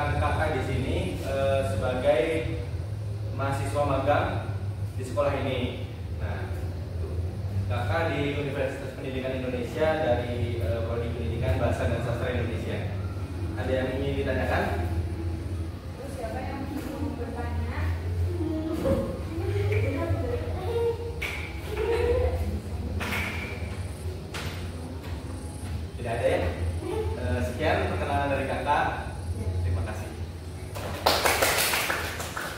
kedatangan kakak di sini sebagai mahasiswa magang di sekolah ini. Nah, kakak di Universitas Pendidikan Indonesia dari Prodi Pendidikan Bahasa dan Sastra Indonesia. Ada yang ingin ditanyakan? Terus siapa yang mau bertanya? Tidak ada ya? Sekian perkenalan dari kakak. Terima kasih.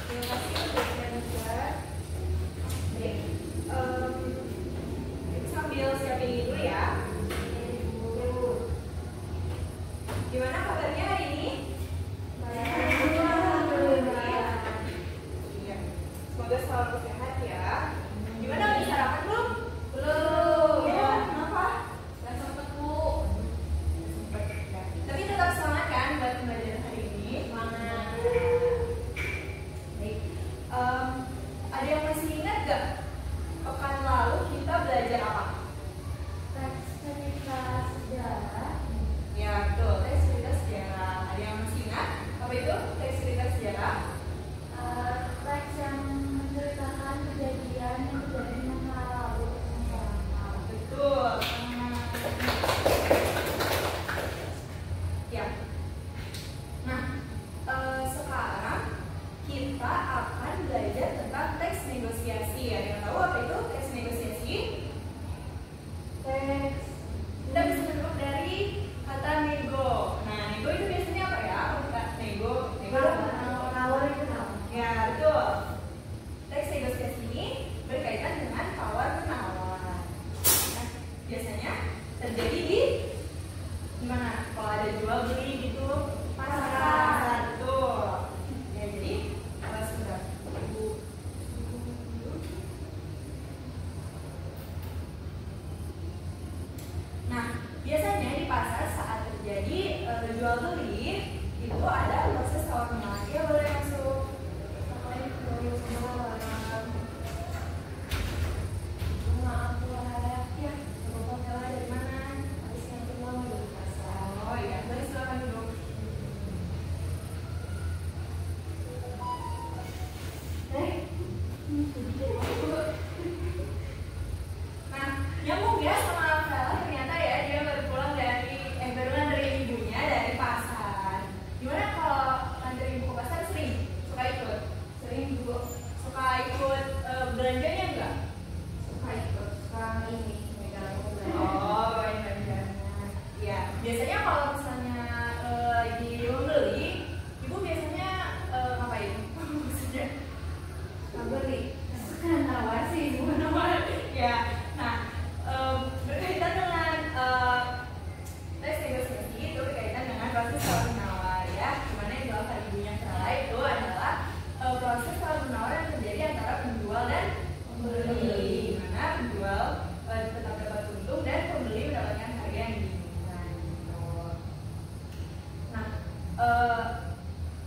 Terima kasih untuk share. Baik, kita sambil siapin ini dulu ya. Gimana kabarnya hari ini? Iya. Semoga selalu sehat ya. Gimana udah sarapan belum? Belum. Ya, kenapa? Gak sempet Bu. Tapi tetap semangat kan buat pembelajaran hari ini? Semangat. Baik. Ada yang masih ingat gak? Pekan lalu kita belajar apa? Teks cerita sejarah. Ya betul, teks cerita sejarah. Ada yang masih ingat? Apa itu teks cerita sejarah? Teks yang menceritakan kejadian yang terjadi di masa lalu. Betul. Ya. Nah, sekarang kita akan belajar tentang teks negosiasi. Ada yang tahu apa itu teks negosiasi? Teks Kita bisa bentuk dari kata nego. Nah, nego itu biasanya apa ya? Nego. penawar itu apa? Ya, betul. Teks negosiasi ini berkaitan dengan tawar menawar. Nah, biasanya terjadi di mana? Kalau ada jual beli gitu, pasar. Betul. Ya, jadi sudah. Nah, biasanya di pasar saat terjadi jual beli itu ada proses tawar menawar. Ya, boleh masuk. Oh iya, boleh silakan duduk. Nah, nyambung ya sama Vela, ternyata ya dia baru pulang dari baru nganterin ibunya dari pasar. Gimana kalau nganterin ibu ke pasar sering? Suka ikut? Sering Bu. Suka ikut belanjanya enggak? Suka ikut. Sekarang ini megang Oh, bawain belanjanya. Ya, biasanya kalau misalnya lagi membeli, ibu biasanya ngapain? Maksudnya beli. Kan nawar sih, bukan nawar. ya, nah berkaitan dengan tes negosiasi itu berkaitan dengan proses tawar menawar ya. Dimana yang dilakukan ibunya Vela itu adalah proses tawar menawar yang terjadi antara penjual dan pembeli. Dimana penjual tetap dapat untung dan pembeli mendapatkan harga yang diinginkan. Gitu. Nah,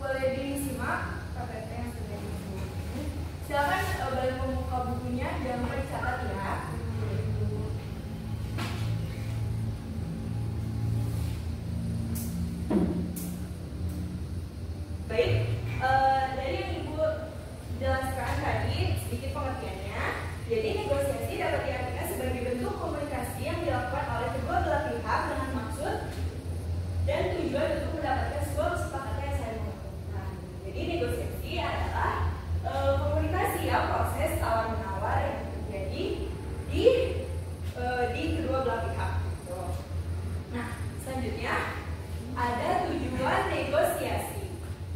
boleh disimak PPT yang sudah dibuat. Silakan boleh membuka bukunya, jangan lupa dicatat ya. Baik, dari yang Ibu jelaskan tadi sedikit pengertiannya. Jadi negosiasi dapat diartikan sebagai bentuk komunikasi yang dilakukan oleh kedua belah pihak dengan maksud dan tujuan untuk mendapatkan sebuah kesepakatan yang saling menguntungkan. Jadi negosiasi adalah komunikasi ya, proses tawar menawar yang terjadi di kedua belah pihak. Gitu. Nah, selanjutnya ada tujuan negosiasi.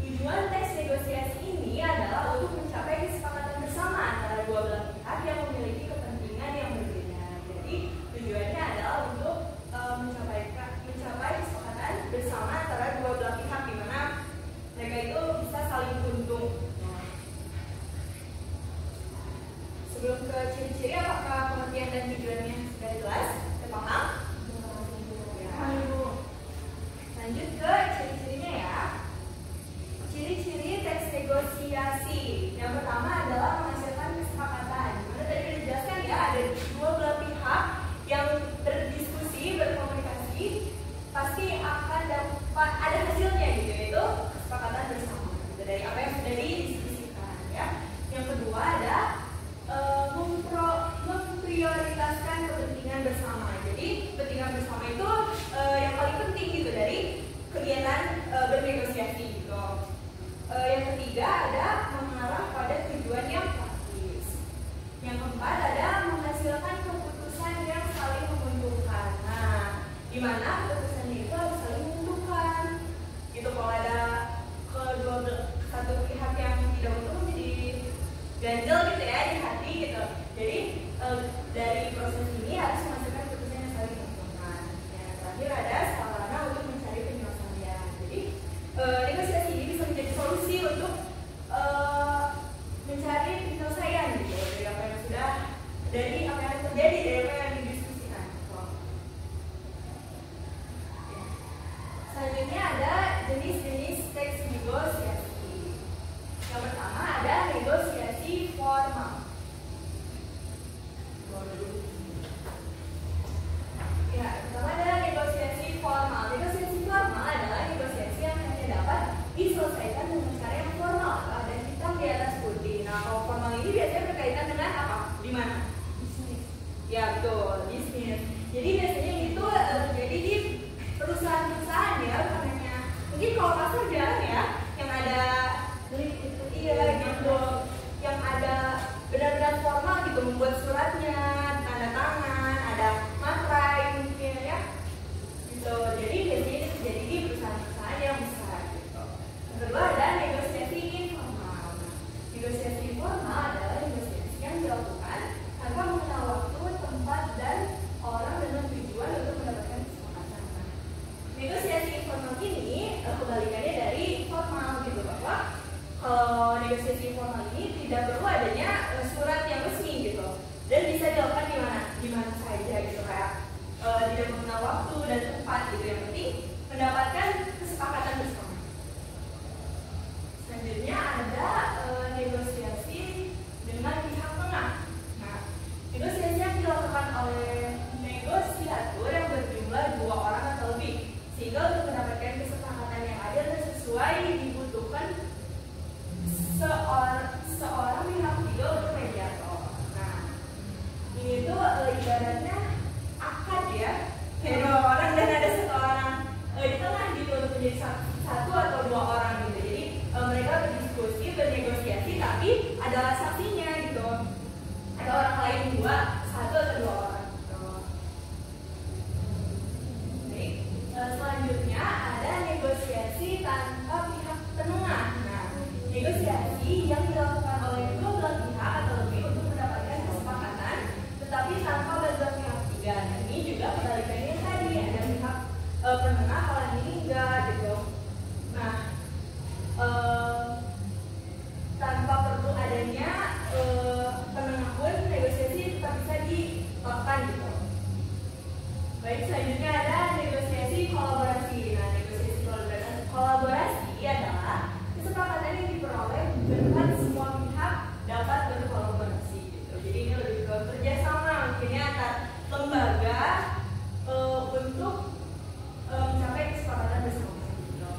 Tujuan teks negosiasi ini adalah untuk mencapai kesepakatan bersama antara dua belah pihak yang memiliki kepentingan yang berbeda. Jadi tujuannya adalah untuk mencapai kesepakatan bersama antara dua belah pihak di mana mereka itu bisa saling untung. Sebelum ke ciri-ciri, apakah pengertian dan tujuannya sudah jelas? Sudah paham? Ya. Lanjut ke ciri-cirinya ya. Ciri-ciri teks negosiasi. Yang pertama adalah menghasilkan kesepakatan. Dimana tadi sudah dijelaskan ya, ada dua belah pihak yang berdiskusi, berkomunikasi, pasti akan dapat ada hasilnya gitu, yaitu kesepakatan satu pihak yang tidak untung menjadi ganjel gitu ya di hati gitu. Jadi dari proses ini harus menghasilkan putusan yang saling menguntungkan. Yang terakhir ada sarana untuk mencari penyelesaian. Jadi negosiasi ini bisa menjadi solusi untuk mencari penyelesaian gitu dari apa yang terjadi dari apa yang didiskusikan. Selanjutnya ada jenis-jenis teks negosiasi. Yang pertama ada negosiasi formal. Ya, pertama ada negosiasi formal. Negosiasi formal adalah negosiasi yang hanya dapat diselesaikan dengan cara yang formal, dan hitam di atas putih. Nah, kalau formal ini biasanya berkaitan dengan apa? Di mana? Bisnis. Ya, betul, bisnis. Jadi biasanya itu terjadi di perusahaan-perusahaan ya, bukan hanya mungkin kalau pasar jarang ya, yang ada yang ada benar-benar formal gitu, membuat suratnya, tanda tangan, ada materai mungkin ya, gitu. Jadi biasanya itu terjadi di perusahaan-perusahaan yang besar. Gitu. Yang kedua ada negosiasi informal. Negosiasi formal adalah negosiasi yang dilakukan tanpa mengenal waktu, tempat, dan orang dengan tujuan untuk mendapatkan kesepakatan. Negosiasi informal ini kebalikannya dari formal gitu, bahwa kalau negosiasi formal ini tidak perlu adanya surat yang resmi gitu, dan bisa dilakukan di mana saja gitu, kayak tidak mengenal waktu dan tempat gitu, yang penting mendapatkan kesepakatan bersama. Selanjutnya ada negosiasi dengan pihak tengah. Nah, negosiasi yang dilakukan oleh negosiatur yang berjumlah 2 orang atau lebih, sehingga untuk mendapatkan kesepakatan yang adil dan sesuai dibutuhkan seorang pihak ketiga untuk mediator. Nah, ini tuh ibaratnya akad ya, kayak 2 orang dan ada 1 orang di tengah gitu untuk menjadi 1 atau 2 orang gitu. Jadi mereka berdiskusi, bernegosiasi, tapi adalah saksinya gitu. Ada orang lain 2, 1 atau 2 orang gitu. Baik, selanjutnya ada negosiasi tanpa pihak penengah. Nah, negosiasi yang dilakukan oleh 2 belah pihak atau lebih untuk mendapatkan kesepakatan, tetapi tanpa bantuan pihak ketiga. Nah, ini juga kebalikannya tadi, ada pihak penengah, kalau ini enggak gitu. Nah, tanpa perlu adanya penengah pun negosiasi tetap bisa dilakukan gitu. Baik, selanjutnya ada negosiasi kolaborasi. Nah, negosiasi kolaborasi adalah kesepakatan yang diperoleh berkat semua pihak dapat berkolaborasi gitu. Jadi ini lebih ke kerjasama mungkinnya antar lembaga untuk mencapai kesepakatan bersama gitu.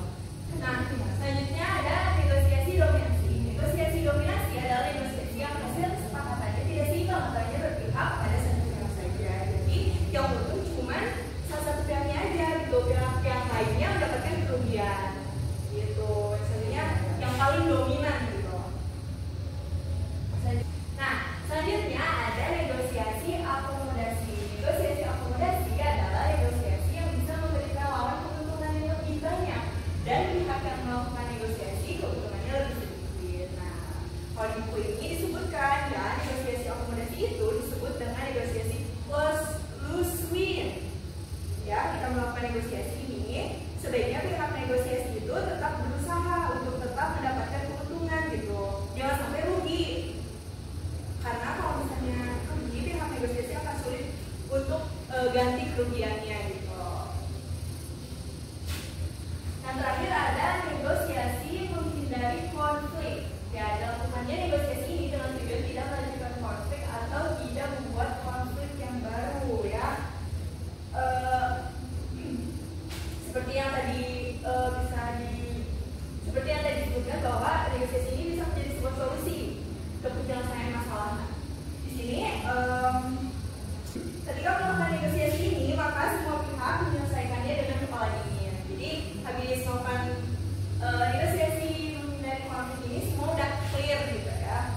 Nah, selanjutnya ada negosiasi dominasi. Negosiasi dominasi adalah negosiasi yang hasil kesepakatannya tidak seimbang atau hanya berpihak pada satu pihak saja. Jadi yang untung cuma salah satu pihaknya aja gitu, pihak lainnya mendapatkan kerugian gitu. Misalnya yang paling dominan gitu. Nah, selanjutnya ada negosiasi akomodasi. Negosiasi akomodasi adalah negosiasi yang bisa memberikan lawan keuntungan yang lebih banyak dan pihak yang melakukan negosiasi keuntungannya lebih sedikit. Nah, kalau di buku ini disebutkan ya, negosiasi akomodasi itu disebut dengan negosiasi lose-win. Ya, kita melakukan negosiasi ini, sebaiknya pihak negosiasi itu tetap berusaha untuk tetap mendapatkan keuntungan gitu, jangan sampai rugi. Karena kalau misalnya rugi, pihak negosiasi akan sulit untuk ganti kerugiannya gitu. Yang terakhir ada negosiasi menghindari konflik. Ya, dilakukannya negosiasi ini dengan tujuan tidak melanjutkan konflik atau tidak membuat konflik yang baru ya. Seperti yang tadi seperti yang tadi disebutkan bahwa negosiasi ini bisa menjadi sebuah solusi untuk penyelesaian masalah. Di sini ketika melakukan negosiasi ini, maka semua pihak menyelesaikannya dengan kepala dingin. Jadi habis melakukan negosiasi menghindari konflik ini, semua udah clear gitu ya.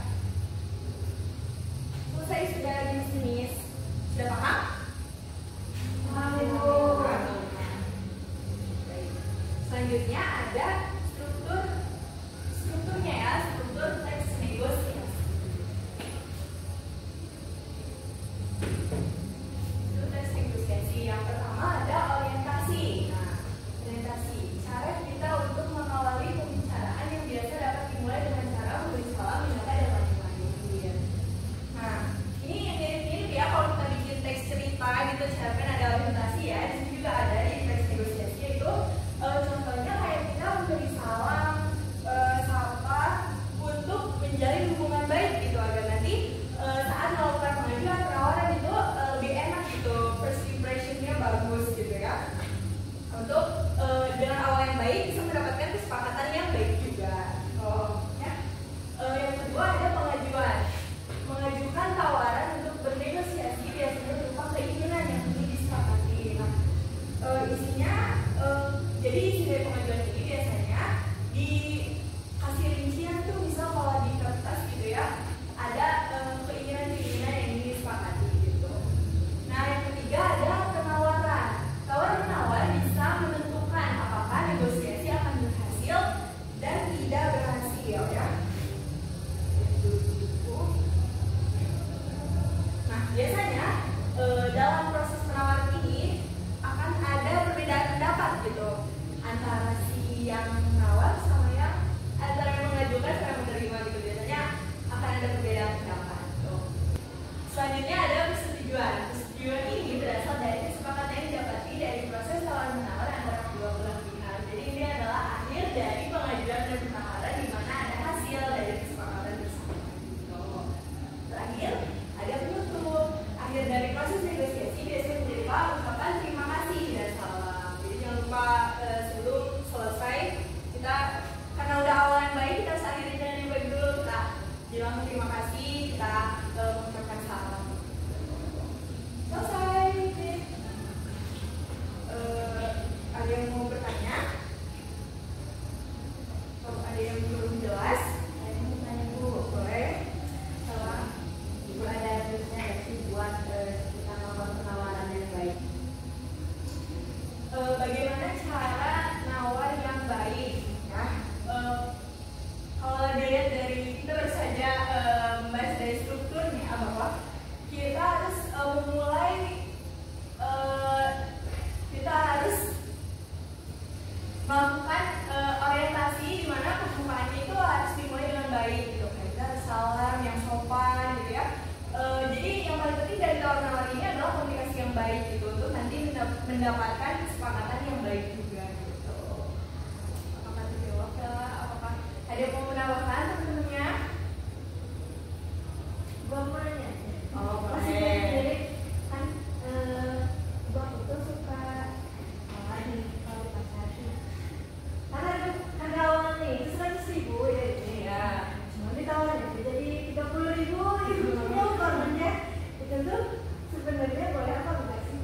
mendapatkan kesepakatan yang baik juga gitu. Apakah terjawab ya? Apakah ada yang mau menambahkan teman-temannya? Gua mau nanya. Oh, Pasti boleh. jadi kan gua itu suka nih kalau pacaran. Karena harga awalnya itu 100.000 ya. Iya. Cuma ditawarin jadi 30.000 itu korbannya. Itu tuh sebenarnya boleh apa enggak sih?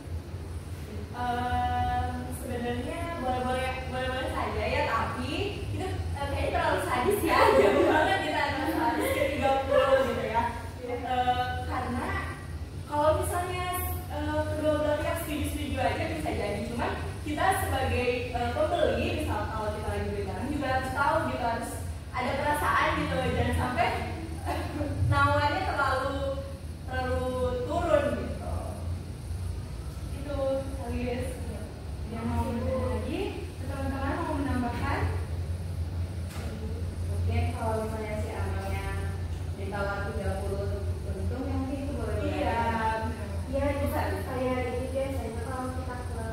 Sebenarnya boleh saja ya, tapi itu kayaknya terlalu sadis ya, jauh banget kita antara sadis ke 30 gitu ya. Karena kalau misalnya kedua belah pihak setuju aja bisa jadi, cuman kita sebagai pembeli, misal kalau kita lagi beli barang juga harus tahu gitu, harus ada perasaan gitu, jangan sampai nawarnya terlalu turun gitu. Itu guys. Yang mau bertanya lagi, teman-teman mau menambahkan? Mungkin kalau misalnya si Amalnya ditawar 30 untung yang mungkin itu boleh. Iya. Iya bisa kayak itu biasanya kalau kita ke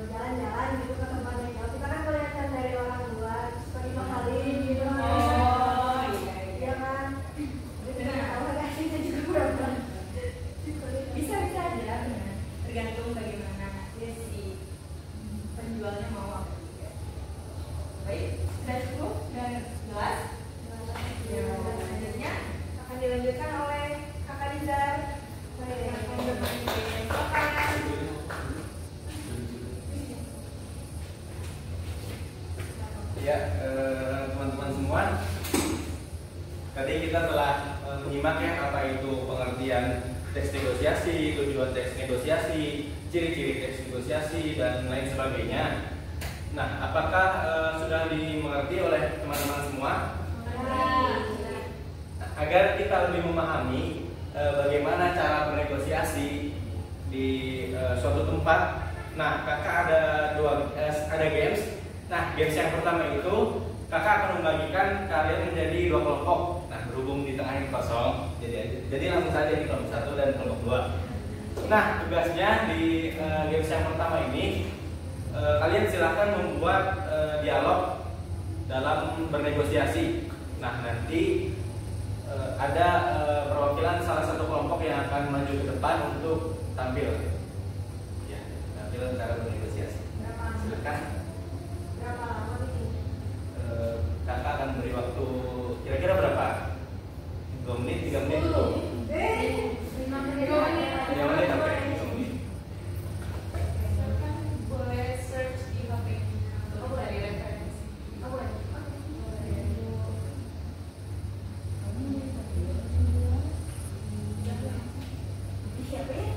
jalan-jalan gitu ke tempat yang jauh kita kan kelihatan dari orang luar suka dimahalin gitu kan. Oh, iya. Iya kan. Benar. Kalau kasihnya juga berapa? Bisa aja, benar. Tergantung bagaimana si penjualnya mau apa juga. Baik, sudah cukup dan jelas. Ya, selanjutnya akan dilanjutkan oleh Kakak Nizar. Yang akan berbagi silakan. Ya, teman-teman semua, tadi kita telah menyimak ya apa itu pengertian teks negosiasi, tujuan teks negosiasi, ciri-ciri teks negosiasi, dan lain sebagainya. Nah, apakah sudah dimengerti oleh teman-teman semua? Agar kita lebih memahami bagaimana cara bernegosiasi di suatu tempat. Nah, kakak ada games. Nah, games yang pertama itu kakak akan membagikan kalian menjadi 2 kelompok. Nah, berhubung di tengah ini kosong, jadi langsung saja di kelompok 1 dan kelompok 2. Nah, tugasnya di games yang pertama ini kalian silahkan membuat dialog dalam bernegosiasi. Nah, nanti ada perwakilan salah satu kelompok yang akan maju ke depan untuk tampil. Ya, tampil cara bernegosiasi. Silakan. Berapa lama bikin? Kakak akan beri waktu kira-kira berapa? 2 menit, 3 menit? 5 menit. 5 menit, oke. 5 menit. Silakan boleh search di HP untuk cari referensi. Oh, boleh. Siapa ya?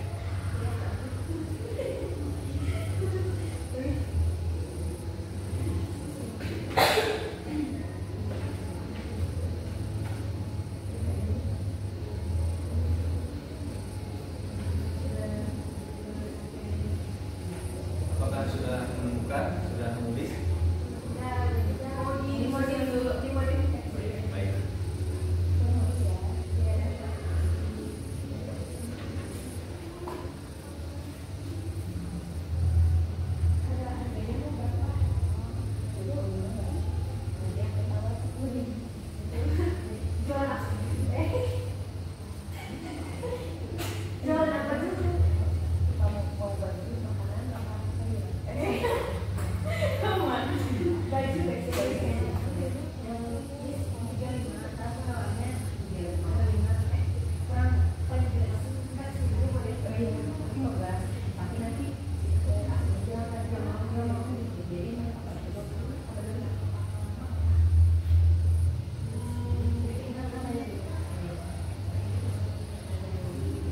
Apakah sudah menemukan, sudah menulis? Mau dimodif dulu, Baik.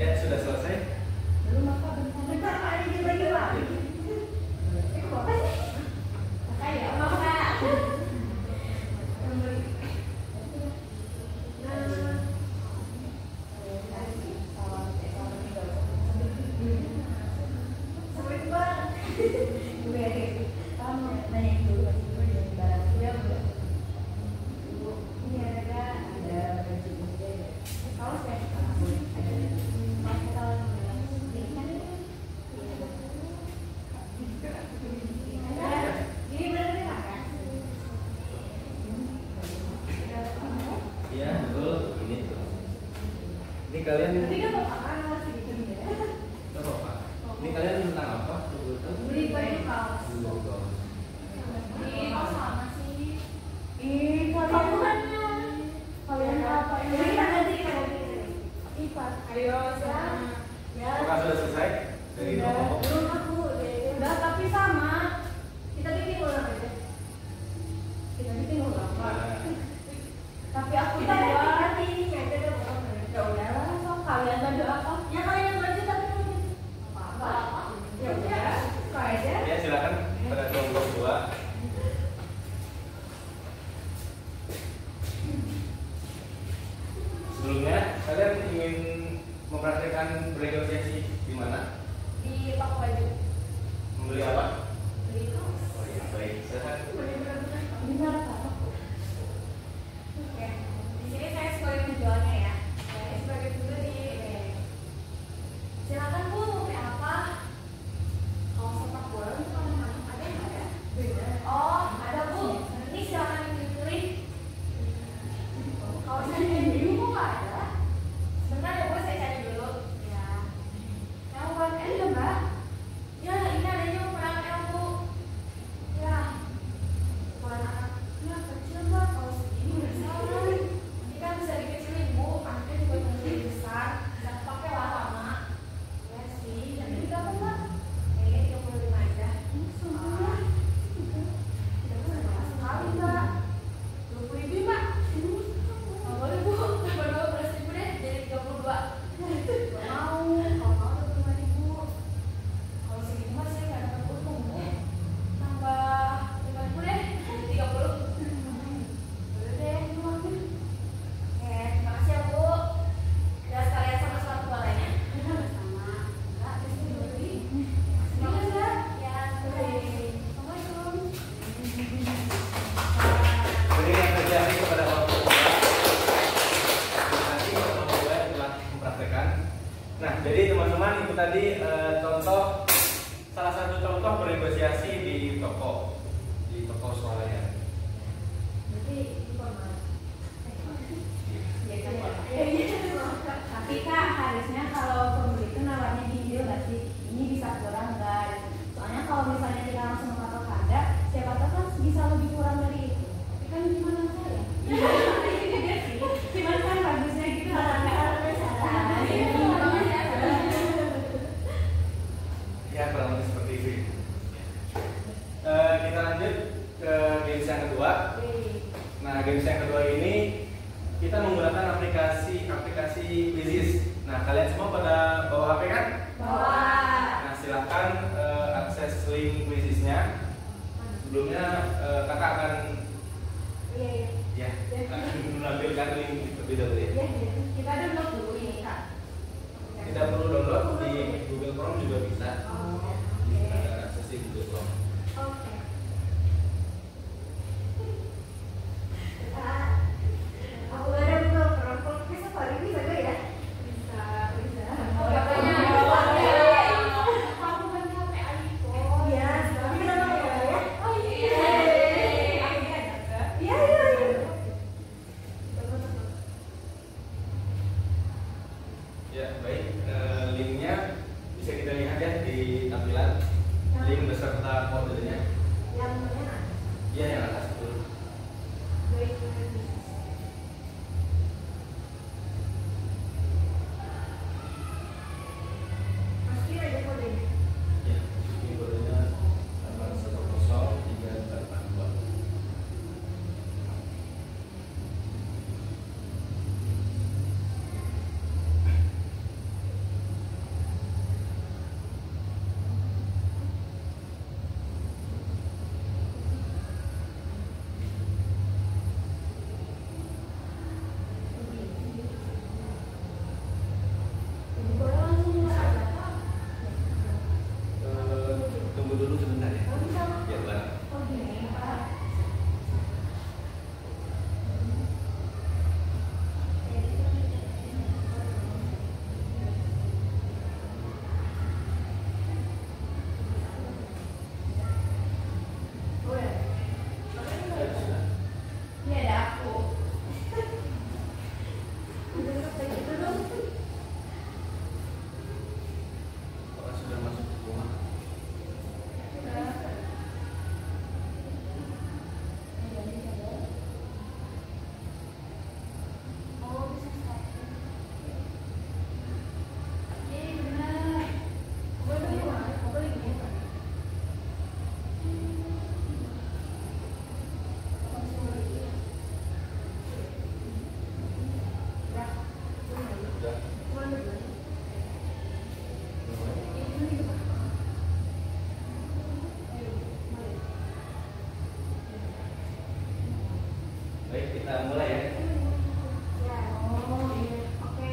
Ya, sudah selesai. Bentar, Pak, ini dibagi lagi. Apa sih? Kayak apa Kak? Sampai Bang. Kamu nanya dulu barangnya belum? Ini ada kaos ya? Ada Ini kalian Tapi kan bapak masih gitu ya. nggak apa-apa. Ini kalian tentang apa? Beli baju kaos. Ini kok sama sih? Ih, kalian apa? Jadi kita ganti IPAS. Ayo, sama. Ya. Apakah sudah selesai dari dua kelompok? Belum aku. Udah tapi sama. Kita bikin ulang aja. Kita bikin ulang. Nah, Tapi aku kita ganti ini aja deh ulang. Ya udahlah, so kalian baju apa? Ya kalian baju tapi Apa? ya udah. Kau aja. ya silakan pada kelompok 2. Sebelumnya kalian ingin mempraktikkan bernegosiasi di mana? Di toko baju. Membeli apa? Beli kaos. Oh iya, baik. Silakan. Benar apa? Oke. Di sini saya sebagai penjualnya ya. Saya sebagai pembeli. Silakan Bu, mau beli apa? Kalau sepak bola untuk anak-anak ada nggak ya? Oh, ada Bu. Ini silakan dipilih. Kalau saya dulu kok nggak ada? Sebentar ya Bu, saya cari dulu. Ya. Yang ukuran L ya Mbak? Ya, ini adanya ukuran L Bu. Ya. Ukuran anaknya kecil Mbak. Kalau segini udah salah. Ini kan bisa dikecilin Bu. Anaknya juga lebih besar. Bisa pakai lah lama. Ya sih. Jadi berapa Mbak? Kayaknya 35 aja. Ah. Tidak boleh sekali Mbak. 20.000 Mbak. Nggak boleh Bu. Tambah 12.000 deh. Jadi 32. Nggak mau. Kalau mau 25.000. Kalau segitu mah saya nggak dapat untung Bu. Tambah 5.000 deh. Jadi 30. Boleh deh. Oke, terima kasih ya Bu. Ya sekalian sama sepatu bolanya. Sama. Enggak, terus ini beli. Terima kasih ya. Ya, Assalamualaikum. Beri yang terjadi kepada kelompok 2. Nanti kelompok 2 yang telah mempraktekkan. Nah, jadi teman-teman itu tadi salah satu contoh bernegosiasi di toko swalayan. Berarti informal. Ya, kan, Bu. Tapi Kak, harusnya kalau pembeli itu nawarnya deal nggak sih? Ini bisa kurang nggak? Soalnya kalau misalnya kita langsung patok harga, siapa tahu kan bisa lebih kurang dari itu. Tapi kan gimana saya? Ini dia sih. Cuman kan bagusnya gitu. Ya, kurang lebih seperti itu. Kita lanjut ke games yang kedua. Nah, games yang kedua ini kita menggunakan aplikasi Quizzes. Nah, kalian semua pada bawa HP kan? Bawa. Nah, silahkan akses link Quizzesnya. Sebelumnya kakak akan Iya. menampilkan link terlebih dahulu ya. Kita download dulu ini Kak. Tidak perlu download di Google Chrome juga bisa. Bisa akses di Google Chrome. Oke. Aku ada Google Chrome. Kalau bisa Safari bisa nggak ya? Bisa. Oh, Bapaknya Aku kan HP iPhone. Iya, tapi kenapa nggak ya? Oh iya. Iya. kita mulai ya. Ya, oh iya, oke.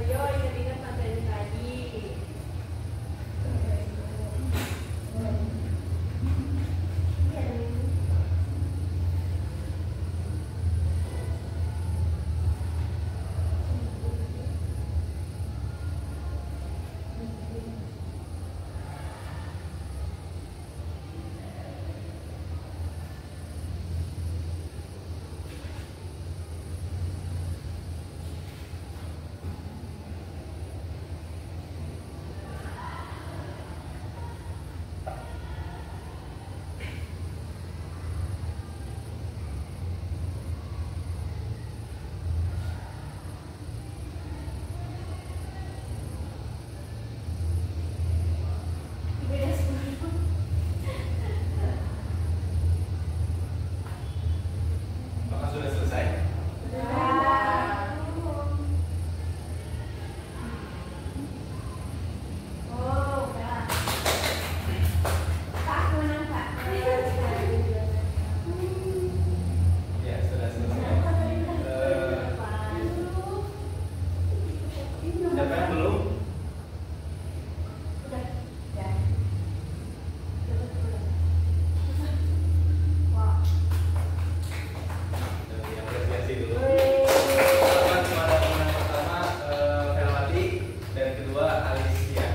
Ayo ingat-ingat materi tadi. Beda semua. Apakah sudah selesai? Oh, udah. Kak, menang Kak. Ya, sudah selesai. Siapa yang belum? Udah. Ya. Wah. Yang apresiasi dulu. Selamat kepada pemenang pertama Felmati dan kedua Alicia.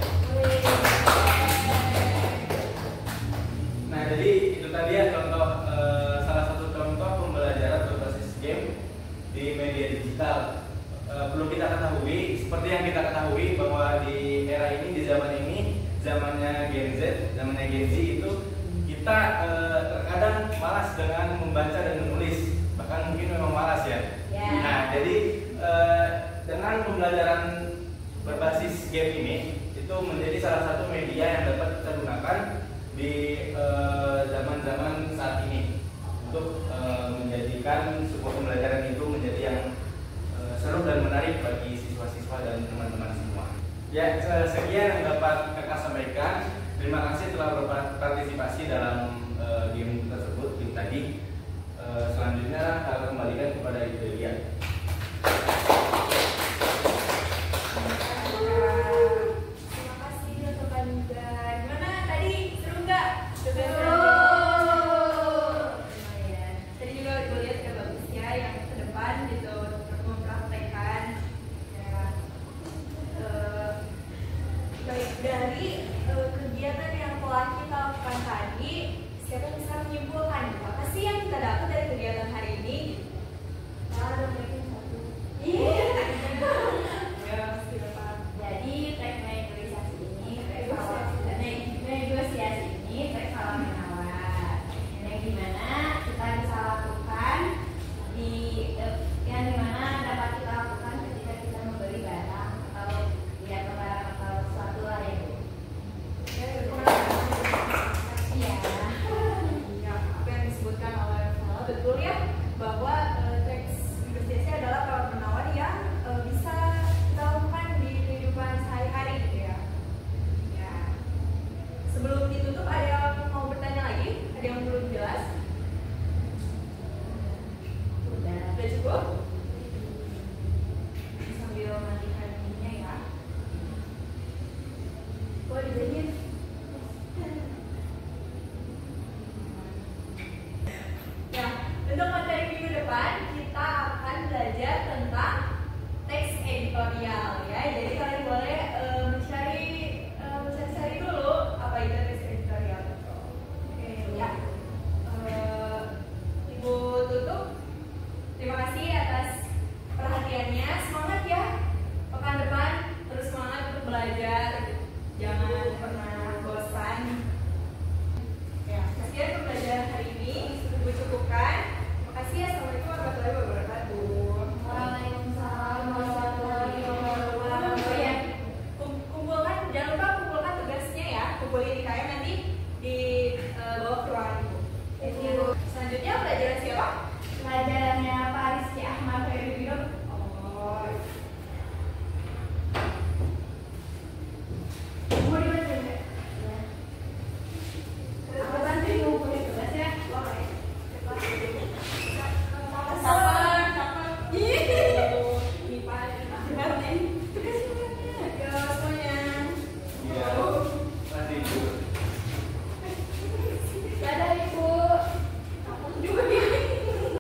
Nah, jadi itu tadi ya contoh salah satu contoh pembelajaran berbasis game di media digital. Perlu kita ketahui, seperti yang kita ketahui bahwa di era ini, di zaman ini, zamannya Gen Z, zamannya Gen Z itu kita terkadang malas dengan membaca dan menulis, bahkan mungkin memang malas ya. Ya. Nah, jadi dengan pembelajaran berbasis game ini itu menjadi salah satu media yang dapat kita gunakan di zaman-zaman saat ini untuk menjadikan sebuah pembelajaran itu menjadi yang seru dan menarik bagi siswa-siswa dan teman-teman semua. Ya, sekian yang dapat kakak sampaikan. Terima kasih telah